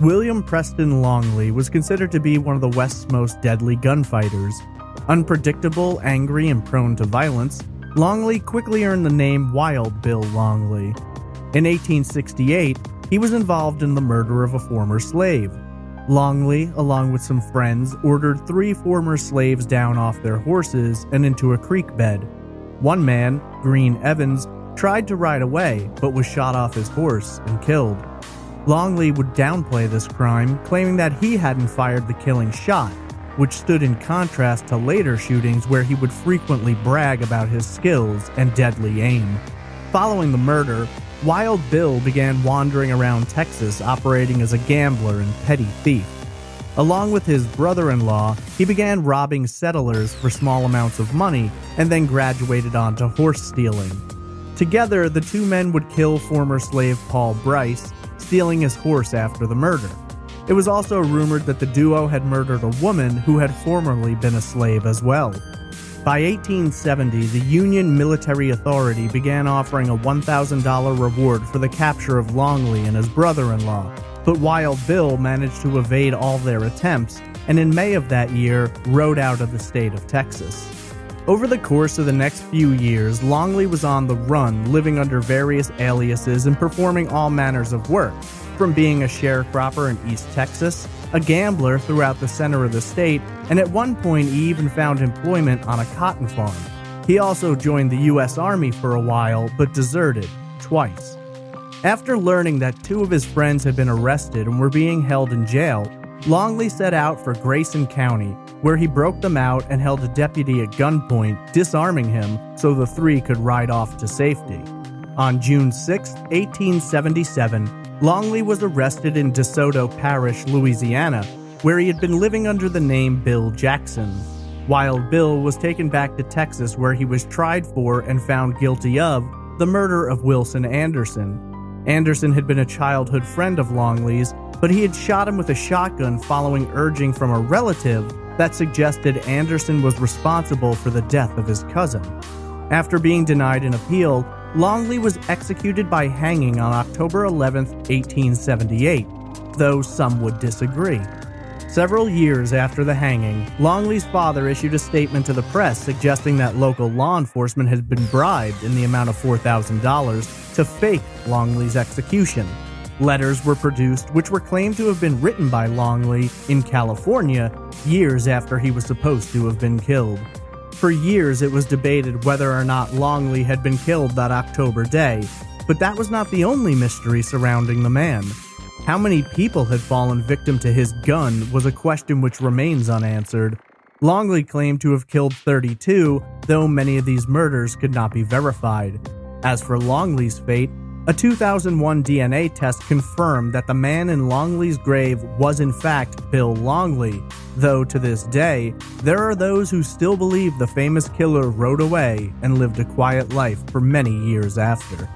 William Preston Longley was considered to be one of the West's most deadly gunfighters. Unpredictable, angry, and prone to violence, Longley quickly earned the name Wild Bill Longley. In 1868, he was involved in the murder of a former slave. Longley, along with some friends, ordered 3 former slaves down off their horses and into a creek bed. One man, Green Evans, tried to ride away, but was shot off his horse and killed. Longley would downplay this crime, claiming that he hadn't fired the killing shot, which stood in contrast to later shootings where he would frequently brag about his skills and deadly aim. Following the murder, Wild Bill began wandering around Texas operating as a gambler and petty thief. Along with his brother-in-law, he began robbing settlers for small amounts of money and then graduated onto horse stealing. Together, the two men would kill former slave Paul Bryce, stealing his horse after the murder. It was also rumored that the duo had murdered a woman who had formerly been a slave as well. By 1870, the Union Military Authority began offering a $1,000 reward for the capture of Longley and his brother-in-law, but Wild Bill managed to evade all their attempts, and in May of that year, rode out of the state of Texas. Over the course of the next few years, Longley was on the run, living under various aliases and performing all manners of work, from being a sharecropper in East Texas, a gambler throughout the center of the state, and at one point he even found employment on a cotton farm. He also joined the U.S. Army for a while, but deserted twice. After learning that 2 of his friends had been arrested and were being held in jail, Longley set out for Grayson County, where he broke them out and held a deputy at gunpoint, disarming him so the 3 could ride off to safety. On June 6, 1877, Longley was arrested in DeSoto Parish, Louisiana, where he had been living under the name Bill Jackson. Wild Bill was taken back to Texas, where he was tried for and found guilty of the murder of Wilson Anderson. Anderson had been a childhood friend of Longley's, but he had shot him with a shotgun following urging from a relative that suggested Anderson was responsible for the death of his cousin. After being denied an appeal, Longley was executed by hanging on October 11, 1878, though some would disagree. Several years after the hanging, Longley's father issued a statement to the press suggesting that local law enforcement had been bribed in the amount of $4,000 to fake Longley's execution. Letters were produced which were claimed to have been written by Longley in California years after he was supposed to have been killed. For years it was debated whether or not Longley had been killed that October day, but that was not the only mystery surrounding the man. How many people had fallen victim to his gun was a question which remains unanswered. Longley claimed to have killed 32, though many of these murders could not be verified. As for Longley's fate, a 2001 DNA test confirmed that the man in Longley's grave was in fact Bill Longley, though to this day, there are those who still believe the famous killer rode away and lived a quiet life for many years after.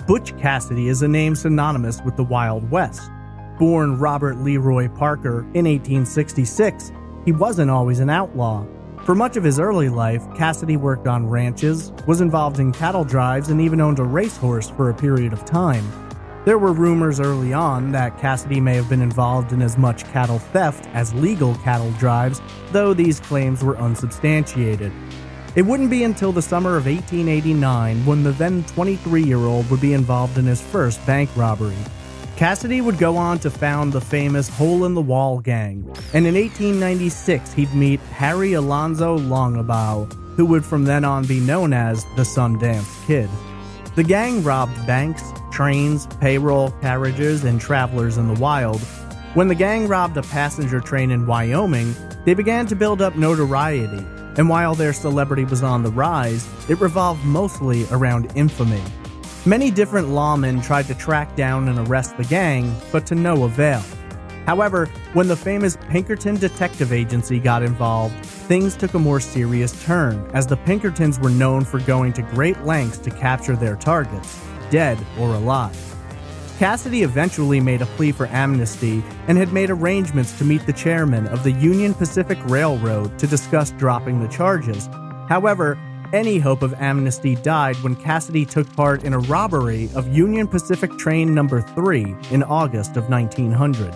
Butch Cassidy is a name synonymous with the Wild West. Born Robert Leroy Parker in 1866, he wasn't always an outlaw. For much of his early life, Cassidy worked on ranches, was involved in cattle drives, and even owned a racehorse for a period of time. There were rumors early on that Cassidy may have been involved in as much cattle theft as legal cattle drives, though these claims were unsubstantiated. It wouldn't be until the summer of 1889 when the then 23-year-old would be involved in his first bank robbery. Cassidy would go on to found the famous Hole in the Wall gang, and in 1896 he'd meet Harry Alonzo Longabaugh, who would from then on be known as the Sundance Kid. The gang robbed banks, trains, payroll carriages, and travelers in the wild. When the gang robbed a passenger train in Wyoming, they began to build up notoriety, and while their celebrity was on the rise, it revolved mostly around infamy. Many different lawmen tried to track down and arrest the gang, but to no avail. However, when the famous Pinkerton Detective Agency got involved, things took a more serious turn, as the Pinkertons were known for going to great lengths to capture their targets, dead or alive. Cassidy eventually made a plea for amnesty and had made arrangements to meet the chairman of the Union Pacific Railroad to discuss dropping the charges. However, Any hope of amnesty died when Cassidy took part in a robbery of Union Pacific Train number 3 in August of 1900.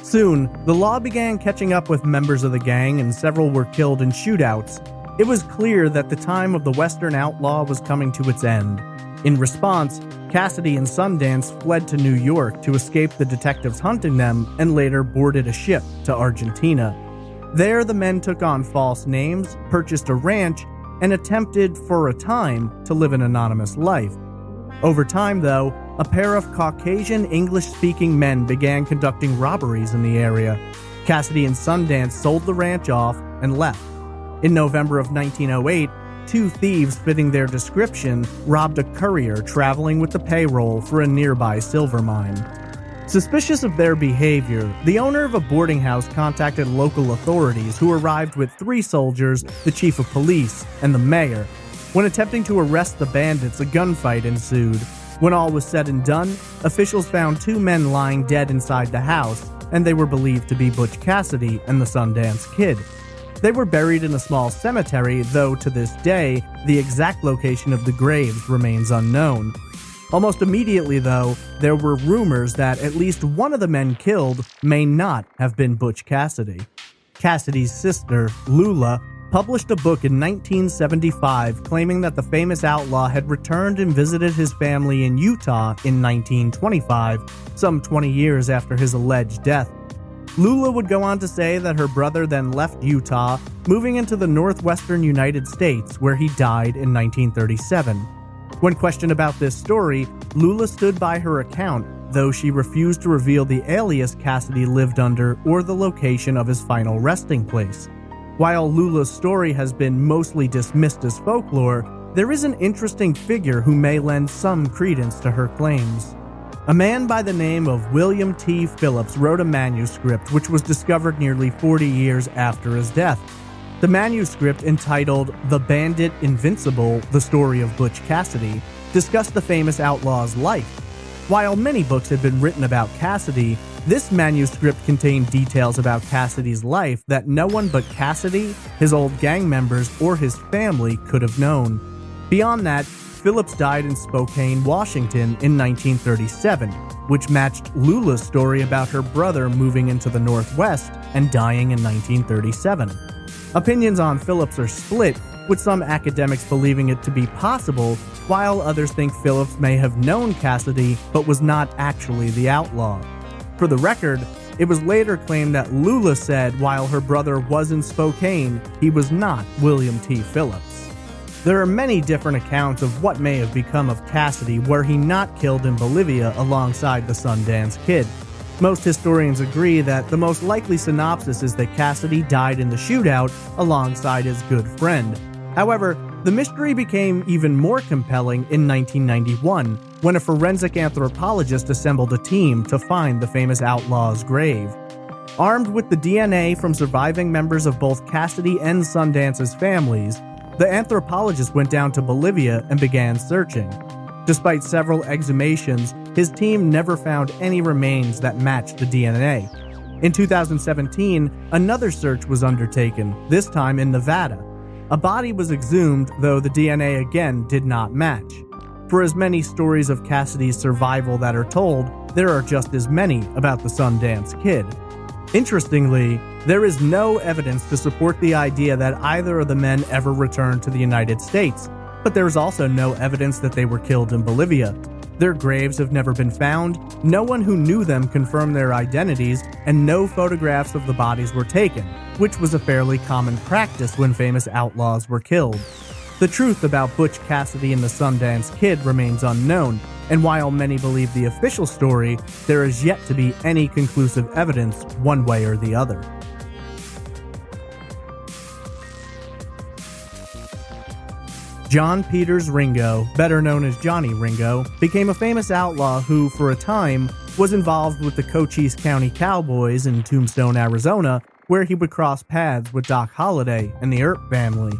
Soon, the law began catching up with members of the gang and several were killed in shootouts. It was clear that the time of the Western outlaw was coming to its end. In response, Cassidy and Sundance fled to New York to escape the detectives hunting them and later boarded a ship to Argentina. There, the men took on false names, purchased a ranch, and attempted, for a time, to live an anonymous life. Over time, though, a pair of Caucasian English-speaking men began conducting robberies in the area. Cassidy and Sundance sold the ranch off and left. In November of 1908, 2 thieves fitting their description robbed a courier traveling with the payroll for a nearby silver mine. Suspicious of their behavior, the owner of a boarding house contacted local authorities who arrived with 3 soldiers, the chief of police, and the mayor. When attempting to arrest the bandits, a gunfight ensued. When all was said and done, officials found 2 men lying dead inside the house, and they were believed to be Butch Cassidy and the Sundance Kid. They were buried in a small cemetery, though to this day, the exact location of the graves remains unknown. Almost immediately, though, there were rumors that at least one of the men killed may not have been Butch Cassidy. Cassidy's sister, Lula, published a book in 1975 claiming that the famous outlaw had returned and visited his family in Utah in 1925, some 20 years after his alleged death. Lula would go on to say that her brother then left Utah, moving into the northwestern United States, where he died in 1937. When questioned about this story, Lula stood by her account, though she refused to reveal the alias Cassidy lived under or the location of his final resting place. While Lula's story has been mostly dismissed as folklore, there is an interesting figure who may lend some credence to her claims. A man by the name of William T. Phillips wrote a manuscript which was discovered nearly 40 years after his death. The manuscript, entitled The Bandit Invincible, The Story of Butch Cassidy, discussed the famous outlaw's life. While many books had been written about Cassidy, this manuscript contained details about Cassidy's life that no one but Cassidy, his old gang members, or his family could have known. Beyond that, Phillips died in Spokane, Washington in 1937, which matched Lula's story about her brother moving into the Northwest and dying in 1937. Opinions on Phillips are split, with some academics believing it to be possible, while others think Phillips may have known Cassidy but was not actually the outlaw. For the record, it was later claimed that Lula said while her brother was in Spokane, he was not William T. Phillips. There are many different accounts of what may have become of Cassidy were he not killed in Bolivia alongside the Sundance Kid. Most historians agree that the most likely synopsis is that Cassidy died in the shootout alongside his good friend. However, the mystery became even more compelling in 1991, when a forensic anthropologist assembled a team to find the famous outlaw's grave. Armed with the DNA from surviving members of both Cassidy and Sundance's families, the anthropologist went down to Bolivia and began searching. Despite several exhumations, his team never found any remains that matched the DNA. In 2017, another search was undertaken, this time in Nevada. A body was exhumed, though the DNA again did not match. For as many stories of Cassidy's survival that are told, there are just as many about the Sundance Kid. Interestingly, there is no evidence to support the idea that either of the men ever returned to the United States, but there is also no evidence that they were killed in Bolivia. Their graves have never been found, no one who knew them confirmed their identities, and no photographs of the bodies were taken, which was a fairly common practice when famous outlaws were killed. The truth about Butch Cassidy and the Sundance Kid remains unknown, and while many believe the official story, there is yet to be any conclusive evidence one way or the other. John Peters Ringo, better known as Johnny Ringo, became a famous outlaw who, for a time, was involved with the Cochise County Cowboys in Tombstone, Arizona, where he would cross paths with Doc Holliday and the Earp family.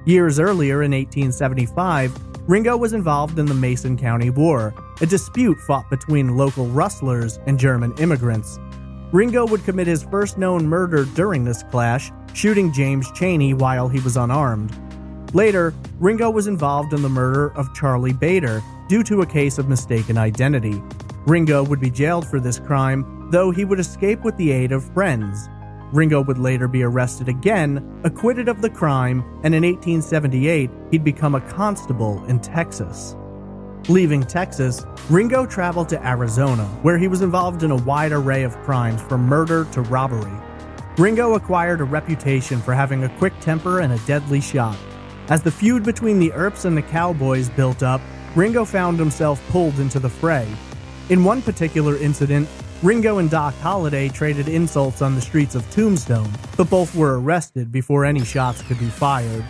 Years earlier, in 1875, Ringo was involved in the Mason County War, a dispute fought between local rustlers and German immigrants. Ringo would commit his first known murder during this clash, shooting James Chaney while he was unarmed. Later, Ringo was involved in the murder of Charlie Bader due to a case of mistaken identity. Ringo would be jailed for this crime, though he would escape with the aid of friends. Ringo would later be arrested again, acquitted of the crime, and in 1878, he'd become a constable in Texas. Leaving Texas, Ringo traveled to Arizona, where he was involved in a wide array of crimes from murder to robbery. Ringo acquired a reputation for having a quick temper and a deadly shot. As the feud between the Earps and the Cowboys built up, Ringo found himself pulled into the fray. In one particular incident, Ringo and Doc Holliday traded insults on the streets of Tombstone, but both were arrested before any shots could be fired.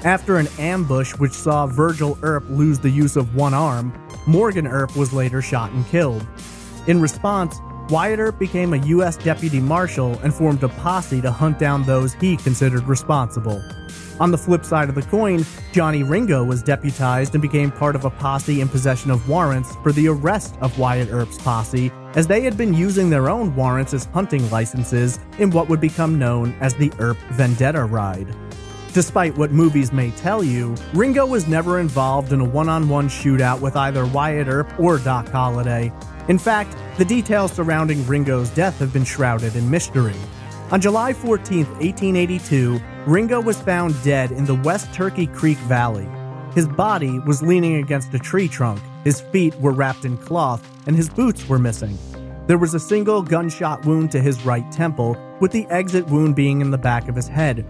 After an ambush which saw Virgil Earp lose the use of one arm, Morgan Earp was later shot and killed. In response, Wyatt Earp became a U.S. Deputy Marshal and formed a posse to hunt down those he considered responsible. On the flip side of the coin, Johnny Ringo was deputized and became part of a posse in possession of warrants for the arrest of Wyatt Earp's posse, as they had been using their own warrants as hunting licenses in what would become known as the Earp Vendetta Ride. Despite what movies may tell you, Ringo was never involved in a one-on-one shootout with either Wyatt Earp or Doc Holliday. In fact, the details surrounding Ringo's death have been shrouded in mystery. On July 14, 1882, Ringo was found dead in the West Turkey Creek Valley. His body was leaning against a tree trunk, his feet were wrapped in cloth, and his boots were missing. There was a single gunshot wound to his right temple, with the exit wound being in the back of his head.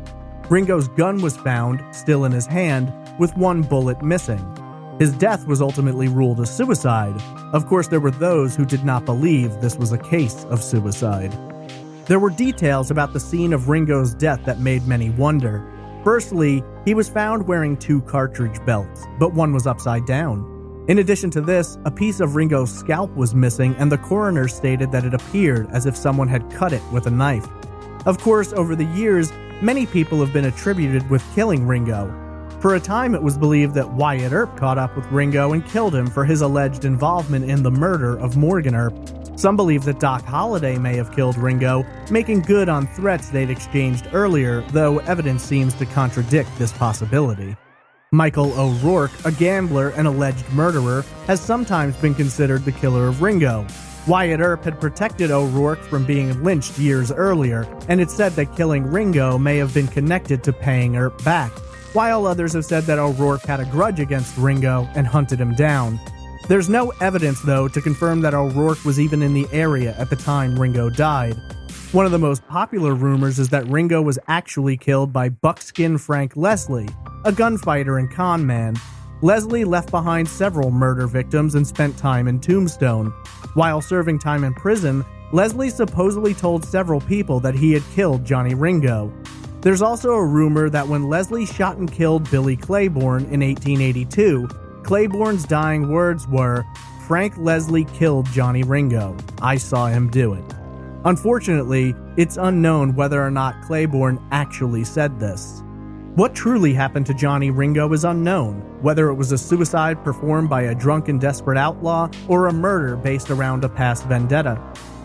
Ringo's gun was found, still in his hand, with one bullet missing. His death was ultimately ruled a suicide. Of course, there were those who did not believe this was a case of suicide. There were details about the scene of Ringo's death that made many wonder. Firstly, he was found wearing 2 cartridge belts, but one was upside down. In addition to this, a piece of Ringo's scalp was missing, and the coroner stated that it appeared as if someone had cut it with a knife. Of course, over the years, many people have been attributed with killing Ringo. For a time, it was believed that Wyatt Earp caught up with Ringo and killed him for his alleged involvement in the murder of Morgan Earp. Some believe that Doc Holliday may have killed Ringo, making good on threats they'd exchanged earlier, though evidence seems to contradict this possibility. Michael O'Rourke, a gambler and alleged murderer, has sometimes been considered the killer of Ringo. Wyatt Earp had protected O'Rourke from being lynched years earlier, and it's said that killing Ringo may have been connected to paying Earp back, while others have said that O'Rourke had a grudge against Ringo and hunted him down. There's no evidence, though, to confirm that O'Rourke was even in the area at the time Ringo died. One of the most popular rumors is that Ringo was actually killed by Buckskin Frank Leslie, a gunfighter and con man. Leslie left behind several murder victims and spent time in Tombstone. While serving time in prison, Leslie supposedly told several people that he had killed Johnny Ringo. There's also a rumor that when Leslie shot and killed Billy Claiborne in 1882, Claiborne's dying words were, "Frank Leslie killed Johnny Ringo. I saw him do it." Unfortunately, it's unknown whether or not Claiborne actually said this. What truly happened to Johnny Ringo is unknown, whether it was a suicide performed by a drunken desperate outlaw or a murder based around a past vendetta.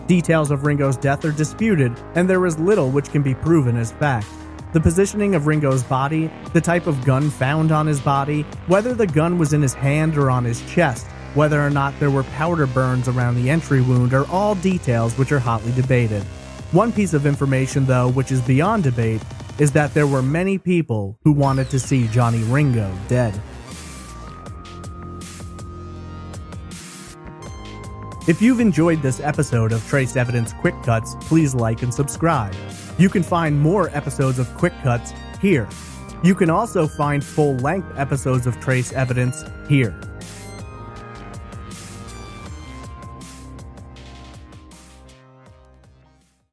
Details of Ringo's death are disputed, and there is little which can be proven as fact. The positioning of Ringo's body, the type of gun found on his body, whether the gun was in his hand or on his chest, whether or not there were powder burns around the entry wound are all details which are hotly debated. One piece of information, though, which is beyond debate, is that there were many people who wanted to see Johnny Ringo dead. If you've enjoyed this episode of Trace Evidence Quick Cuts, please like and subscribe. You can find more episodes of Quick Cuts here. You can also find full-length episodes of Trace Evidence here.